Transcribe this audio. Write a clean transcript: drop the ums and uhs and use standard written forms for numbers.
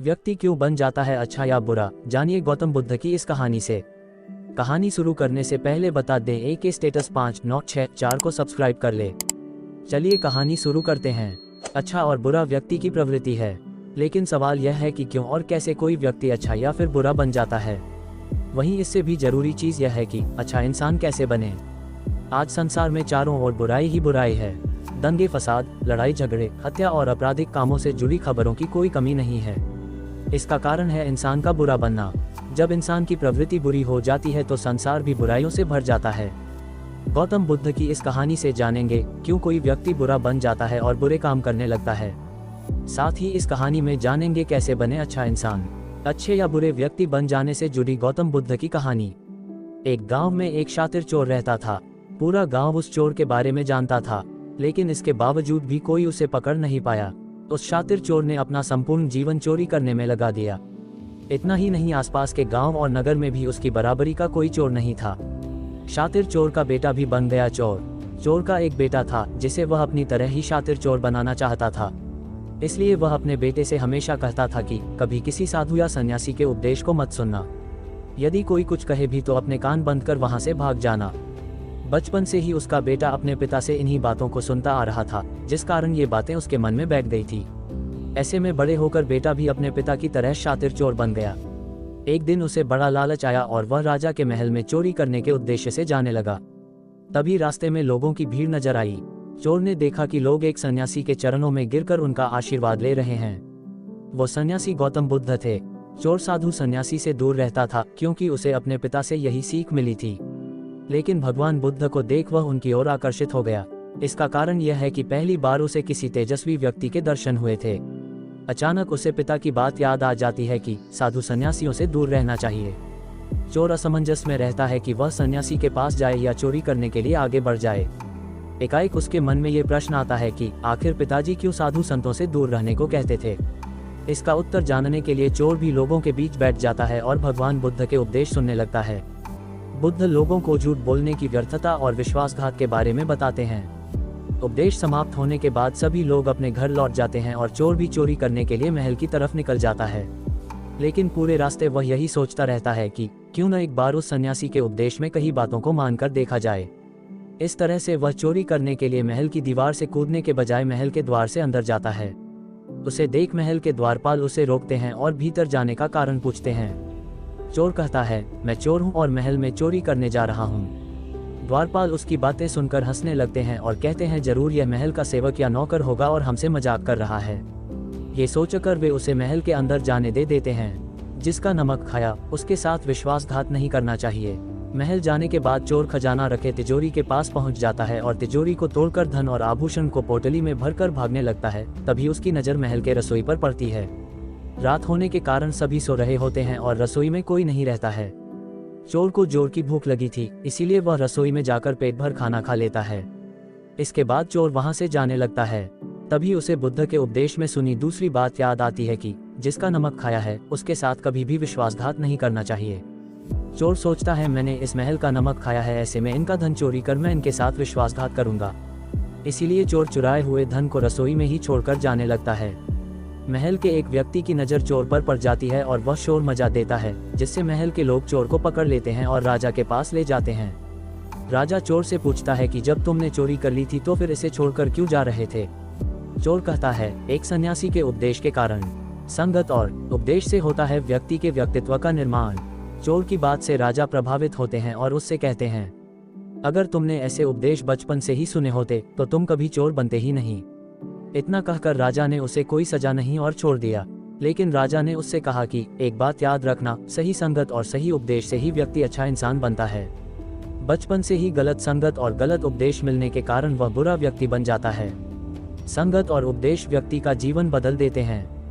व्यक्ति क्यों बन जाता है अच्छा या बुरा, जानिए गौतम बुद्ध की इस कहानी से। कहानी शुरू करने से पहले बता दें एक के स्टेटस 596 को सब्सक्राइब कर ले। चलिए कहानी शुरू करते हैं। अच्छा और बुरा व्यक्ति की प्रवृत्ति है, लेकिन सवाल यह है कि क्यों और कैसे कोई व्यक्ति अच्छा या फिर बुरा बन जाता है। वहीं इससे भी जरूरी चीज़ यह है कि अच्छा इंसान कैसे बने। आज संसार में चारों ओर बुराई ही बुराई है। दंगे फसाद, लड़ाई झगड़े, हत्या और आपराधिक कामों से जुड़ी खबरों की कोई कमी नहीं है। इसका कारण है इंसान का बुरा बनना। जब इंसान की प्रवृत्ति बुरी हो जाती है तो संसार भी बुराइयों से भर जाता है। गौतम बुद्ध की इस कहानी से जानेंगे क्यों कोई व्यक्ति बुरा बन जाता है और बुरे काम करने लगता है। साथ ही इस कहानी में जानेंगे कैसे बने अच्छा इंसान। अच्छे या बुरे व्यक्ति बन जाने से जुड़ी गौतम बुद्ध की कहानी। एक गांव में एक शातिर चोर रहता था। पूरा गांव उस चोर के बारे में जानता था, लेकिन इसके बावजूद भी कोई उसे पकड़ नहीं पाया। उस शातिर चोर ने अपना संपूर्ण जीवन चोरी करने में लगा दिया। इतना ही नहीं, आसपास के गांव और नगर में भी उसकी बराबरी का कोई चोर नहीं था। शातिर चोर का बेटा भी बन गया चोर। चोर का एक बेटा था जिसे वह अपनी तरह ही शातिर चोर बनाना चाहता था। इसलिए वह अपने बेटे से हमेशा कहता था कि कभी किसी साधु या सन्यासी के उपदेश को मत सुनना। यदि कोई कुछ कहे भी तो अपने कान बंद कर वहां से भाग जाना। बचपन से ही उसका बेटा अपने पिता से इन्हीं बातों को सुनता आ रहा था, जिस कारण ये बातें उसके मन में बैठ गई थी। ऐसे में बड़े होकर बेटा भी अपने पिता की तरह शातिर चोर बन गया। एक दिन उसे बड़ा लालच आया और वह राजा के महल में चोरी करने के उद्देश्य से जाने लगा। तभी रास्ते में लोगों की भीड़ नजर आई। चोर ने देखा कि लोग एक सन्यासी के चरणों में गिरकर उनका आशीर्वाद ले रहे हैं। वो सन्यासी गौतम बुद्ध थे। चोर साधु सन्यासी से दूर रहता था क्योंकि उसे अपने पिता से यही सीख मिली थी, लेकिन भगवान बुद्ध को देख वह उनकी ओर आकर्षित हो गया। इसका कारण यह है कि पहली बार उसे किसी तेजस्वी व्यक्ति के दर्शन हुए थे। अचानक उसे पिता की बात याद आ जाती है कि साधु सन्यासियों से दूर रहना चाहिए। चोर असमंजस में रहता है कि वह सन्यासी के पास जाए या चोरी करने के लिए आगे बढ़ जाए। एकाएक उसके मन में ये प्रश्न आता है कि आखिर पिताजी क्यों साधु संतों से दूर रहने को कहते थे। इसका उत्तर जानने के लिए चोर भी लोगों के बीच बैठ जाता है और भगवान बुद्ध के उपदेश सुनने लगता है। बुद्ध लोगों को झूठ बोलने की व्यर्थता और विश्वासघात के बारे में बताते हैं। उपदेश समाप्त होने के बाद सभी लोग अपने घर लौट जाते हैं और चोर भी चोरी करने के लिए महल की तरफ निकल जाता है। लेकिन पूरे रास्ते वह यही सोचता रहता है कि क्यों न एक बार उस सन्यासी के उपदेश में कई बातों को मानकर देखा जाए। इस तरह से वह चोरी करने के लिए महल की दीवार से कूदने के बजाय महल के द्वार से अंदर जाता है। उसे देख महल के द्वारपाल उसे रोकते हैं और भीतर जाने का कारण पूछते हैं। चोर कहता है, मैं चोर हूं और महल में चोरी करने जा रहा हूं। द्वारपाल उसकी बातें सुनकर हंसने लगते हैं और कहते हैं जरूर यह महल का सेवक या नौकर होगा और हमसे मजाक कर रहा है। ये सोचकर वे उसे महल के अंदर जाने दे देते हैं। जिसका नमक खाया उसके साथ विश्वासघात नहीं करना चाहिए। महल जाने के बाद चोर खजाना रखे तिजोरी के पास पहुंच जाता है और तिजोरी को तोड़कर धन और आभूषण को पोटली में भरकर भागने लगता है। तभी उसकी नजर महल के रसोई पर पड़ती है। रात होने के कारण सभी सो रहे होते हैं और रसोई में कोई नहीं रहता है। चोर को जोर की भूख लगी थी, इसीलिए वह रसोई में जाकर पेट भर खाना खा लेता है। इसके बाद चोर वहां से जाने लगता है। तभी उसे बुद्ध के उपदेश में सुनी दूसरी बात याद आती है कि जिसका नमक खाया है उसके साथ कभी भी विश्वासघात नहीं करना चाहिए। चोर सोचता है मैंने इस महल का नमक खाया है, ऐसे में इनका धन चोरी कर मैं इनके साथ विश्वासघात करूंगा। इसीलिए चोर चुराए हुए धन को रसोई में ही छोड़कर जाने लगता है। महल के एक व्यक्ति की नज़र चोर पर पड़ जाती है और वह शोर मचा देता है, जिससे महल के लोग चोर को पकड़ लेते हैं और राजा के पास ले जाते हैं। राजा चोर से पूछता है कि जब तुमने चोरी कर ली थी तो फिर इसे छोड़कर क्यों जा रहे थे। चोर कहता है, एक सन्यासी के उपदेश के कारण। संगत और उपदेश से होता है व्यक्ति के व्यक्तित्व का निर्माण। चोर की बात से राजा प्रभावित होते हैं और उससे कहते हैं, अगर तुमने ऐसे उपदेश बचपन से ही सुने होते तो तुम कभी चोर बनते ही नहीं। इतना कहकर राजा ने उसे कोई सजा नहीं और छोड़ दिया। लेकिन राजा ने उससे कहा कि एक बात याद रखना, सही संगत और सही उपदेश से ही व्यक्ति अच्छा इंसान बनता है। बचपन से ही गलत संगत और गलत उपदेश मिलने के कारण वह बुरा व्यक्ति बन जाता है। संगत और उपदेश व्यक्ति का जीवन बदल देते हैं।